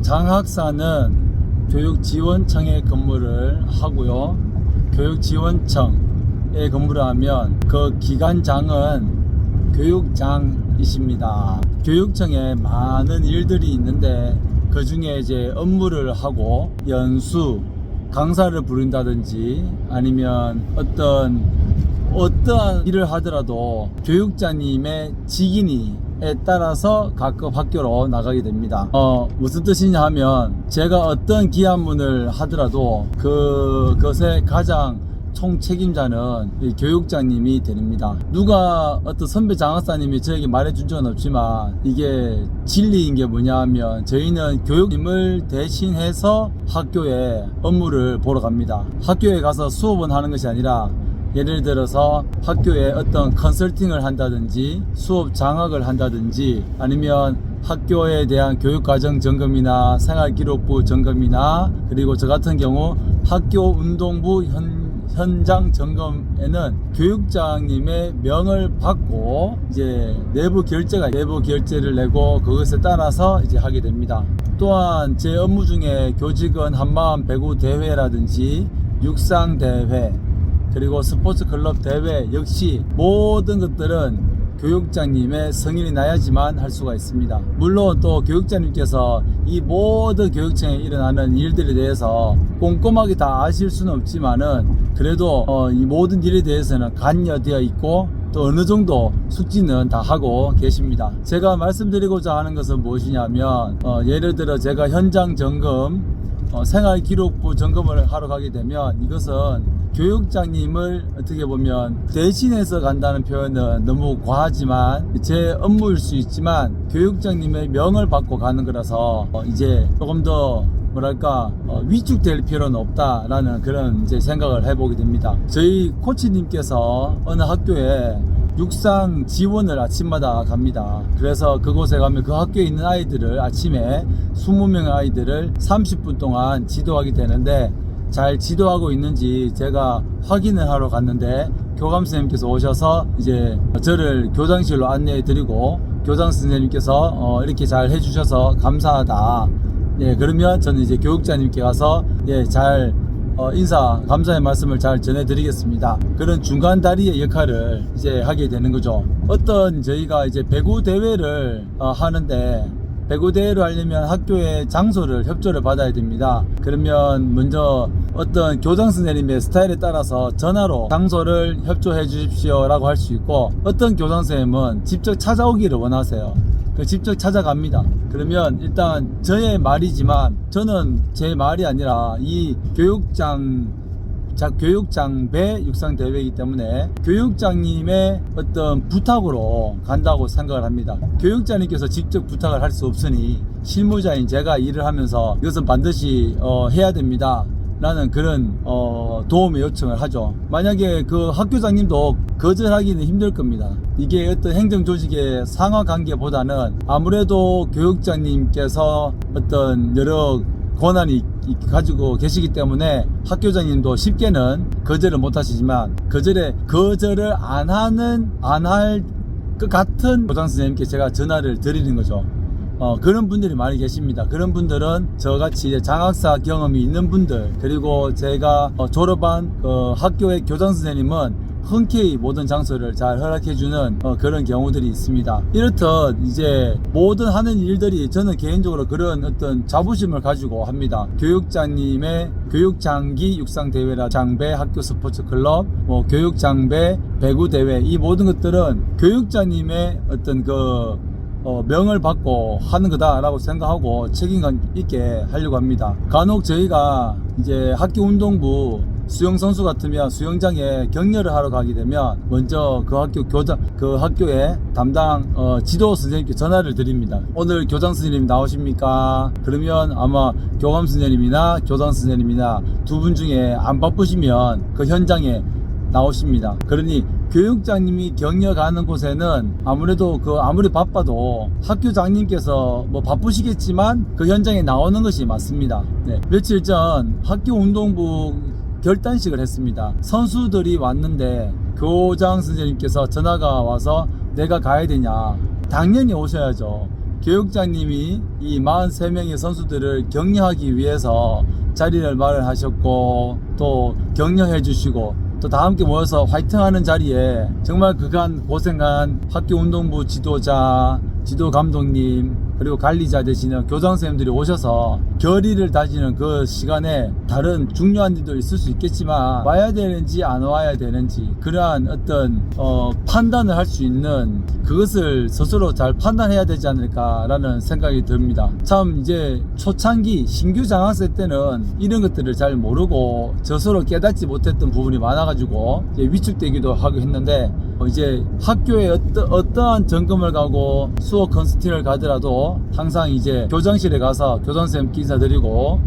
장학사는 교육지원청에 근무를 하고요. 교육지원청에 근무를 하면 그 기관장은 교육장이십니다. 교육청에 많은 일들이 있는데 그 중에 이제 업무를 하고 연수, 강사를 부른다든지 아니면 어떠한 일을 하더라도 교육자님의 직인에 따라서 각급 학교로 나가게 됩니다. 무슨 뜻이냐 하면 제가 어떤 기한문을 하더라도 그것의 가장 총책임자는 이 교육장님이 됩니다. 누가 어떤 선배 장학사님이 저에게 말해준 적은 없지만 이게 진리인 게 뭐냐 하면 저희는 교육님을 대신해서 학교에 업무를 보러 갑니다. 학교에 가서 수업은 하는 것이 아니라 예를 들어서 학교에 어떤 컨설팅을 한다든지 수업 장학을 한다든지 아니면 학교에 대한 교육과정 점검이나 생활기록부 점검이나 그리고 저 같은 경우 학교 운동부 현장 점검에는 교육장님의 명을 받고 이제 내부 결제를 내고 그것에 따라서 이제 하게 됩니다. 또한 제 업무 중에 교직원 한마음 배구 대회라든지 육상 대회 그리고 스포츠 클럽 대회 역시 모든 것들은 교육장님의 승인이 나야지만 할 수가 있습니다. 물론 또 교육장님께서 이 모든 교육청에 일어나는 일들에 대해서 꼼꼼하게 다 아실 수는 없지만은 그래도 이 모든 일에 대해서는 관여되어 있고 또 어느 정도 숙지는 다 하고 계십니다. 제가 말씀드리고자 하는 것은 무엇이냐면 예를 들어 제가 현장 점검 생활기록부 점검을 하러 가게 되면 이것은 교육장님을 어떻게 보면 대신해서 간다는 표현은 너무 과하지만 제 업무일 수 있지만 교육장님의 명을 받고 가는 거라서 이제 조금 더 뭐랄까 위축될 필요는 없다라는 그런 이제 생각을 해보게 됩니다. 저희 코치님께서 어느 학교에 육상 지원을 아침마다 갑니다. 그래서 그곳에 가면 그 학교에 있는 아이들을 아침에 20명의 아이들을 30분 동안 지도하게 되는데 잘 지도하고 있는지 제가 확인을 하러 갔는데 교감 선생님께서 오셔서 이제 저를 교장실로 안내해 드리고 교장 선생님께서 이렇게 잘 해주셔서 감사하다. 예, 그러면 저는 이제 교육자님께 가서 잘 인사 감사의 말씀을 잘 전해드리겠습니다. 그런 중간 다리의 역할을 이제 하게 되는 거죠. 어떤 저희가 이제 배구 대회를 하는데 배구 대회를 하려면 학교의 장소를 협조를 받아야 됩니다. 그러면 먼저 어떤 교장 선생님의 스타일에 따라서 전화로 장소를 협조해 주십시오 라고 할 수 있고 어떤 교장 선생님은 직접 찾아오기를 원하세요. 직접 찾아갑니다. 그러면 일단 저의 말이지만 저는 제 말이 아니라 이 교육장배 육상대회이기 때문에 교육장님의 어떤 부탁으로 간다고 생각을 합니다. 교육장님께서 직접 부탁을 할 수 없으니 실무자인 제가 일을 하면서 이것은 반드시 해야 됩니다 라는 그런 도움의 요청을 하죠. 만약에 그 학교장님도 거절하기는 힘들 겁니다. 이게 어떤 행정조직의 상하관계보다는 아무래도 교육장님께서 어떤 여러 권한이 가지고 계시기 때문에 학교장님도 쉽게는 거절을 못 하시지만 거절을 안 할 것 같은 교장 선생님께 제가 전화를 드리는 거죠. 그런 분들이 많이 계십니다. 그런 분들은 저같이 이제 장학사 경험이 있는 분들 그리고 제가 졸업한 학교의 교장 선생님은 흔쾌히 모든 장소를 잘 허락해주는 그런 경우들이 있습니다. 이렇듯 이제 모든 하는 일들이 저는 개인적으로 그런 어떤 자부심을 가지고 합니다. 교육장님의 교육장기 육상대회라 장배 학교 스포츠클럽 교육장배 배구대회 이 모든 것들은 교육장님의 어떤 명을 받고 하는 거다라고 생각하고 책임감 있게 하려고 합니다. 간혹 저희가 이제 학교 운동부 수영 선수 같으면 수영장에 격려를 하러 가게 되면 먼저 그 학교의 담당 지도 선생님께 전화를 드립니다. 오늘 교장 선생님 나오십니까? 그러면 아마 교감 선생님이나 교장 선생님이나 두 분 중에 안 바쁘시면 그 현장에 나오십니다. 그러니 교육장님이 격려 가는 곳에는 아무래도 아무리 바빠도 학교장님께서 바쁘시겠지만 그 현장에 나오는 것이 맞습니다. 네. 며칠 전 학교 운동부 결단식을 했습니다. 선수들이 왔는데 교장 선생님께서 전화가 와서 내가 가야 되냐? 당연히 오셔야죠. 교육장님이 이 43명의 선수들을 격려하기 위해서 자리를 마련하셨고 또 격려해 주시고 또 다 함께 모여서 화이팅하는 자리에 정말 그간 고생한 학교 운동부 지도자, 지도 감독님 그리고 관리자 되시는 교장 선생님들이 오셔서 결의를 다지는 그 시간에 다른 중요한 일도 있을 수 있겠지만 와야 되는지 안 와야 되는지 그러한 어떤 판단을 할 수 있는 그것을 스스로 잘 판단해야 되지 않을까라는 생각이 듭니다. 참 이제 초창기 신규 장학생 때는 이런 것들을 잘 모르고 스스로 깨닫지 못했던 부분이 많아가지고 이제 위축되기도 하고 했는데 이제 학교에 어떠한 점검을 가고 수업 컨설팅을 가더라도 항상 이제 교장실에 가서 교장선생님께 인사드리고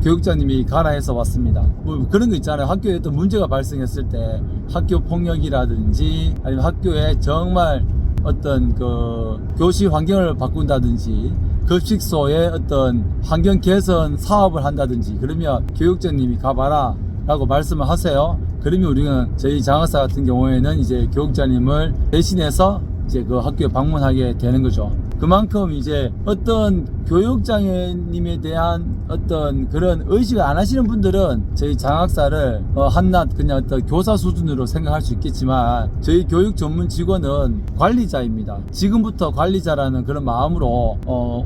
교육장님이 가라 해서 왔습니다. 뭐 그런 거 있잖아요. 학교에 어떤 문제가 발생했을 때 학교 폭력이라든지 아니면 학교에 정말 어떤 그 교실 환경을 바꾼다든지 급식소의 어떤 환경 개선 사업을 한다든지 그러면 교육장님이 가봐라 라고 말씀을 하세요. 그러면 우리는 저희 장학사 같은 경우에는 이제 교육자님을 대신해서 이제 그 학교에 방문하게 되는 거죠. 그만큼 이제 어떤 교육장님에 대한 어떤 그런 의식을 안 하시는 분들은 저희 장학사를 한낱 그냥 어떤 교사 수준으로 생각할 수 있겠지만 저희 교육 전문 직원은 관리자입니다. 지금부터 관리자라는 그런 마음으로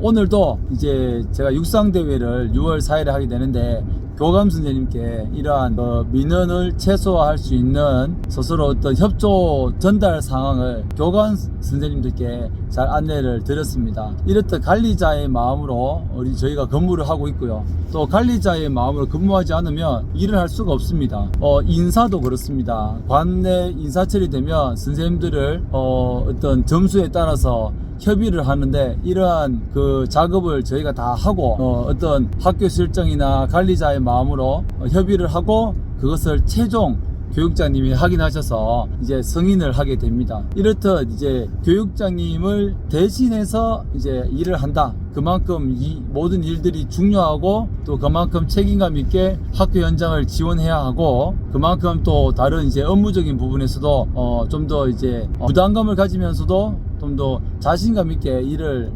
오늘도 이제 제가 육상대회를 6월 4일에 하게 되는데 교감 선생님께 이러한 민원을 최소화할 수 있는 스스로 어떤 협조 전달 상황을 교감 선생님들께 잘 안내를 드렸습니다. 이렇듯 관리자의 마음으로 저희가 근무를 하고 있고요. 또 관리자의 마음으로 근무하지 않으면 일을 할 수가 없습니다. 인사도 그렇습니다. 관내 인사 처리되면 선생님들을 어떤 점수에 따라서 협의를 하는데 이러한 그 작업을 저희가 다 하고 어떤 학교 실정이나 관리자의 마음으로 협의를 하고 그것을 최종 교육장님이 확인하셔서 이제 승인을 하게 됩니다. 이렇듯 이제 교육장님을 대신해서 이제 일을 한다. 그만큼 이 모든 일들이 중요하고 또 그만큼 책임감 있게 학교 현장을 지원해야 하고 그만큼 또 다른 이제 업무적인 부분에서도 좀 더 이제 부담감을 가지면서도 좀 더 자신감 있게 일을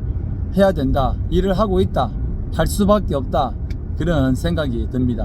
해야 된다. 일을 하고 있다. 할 수밖에 없다. 그런 생각이 듭니다.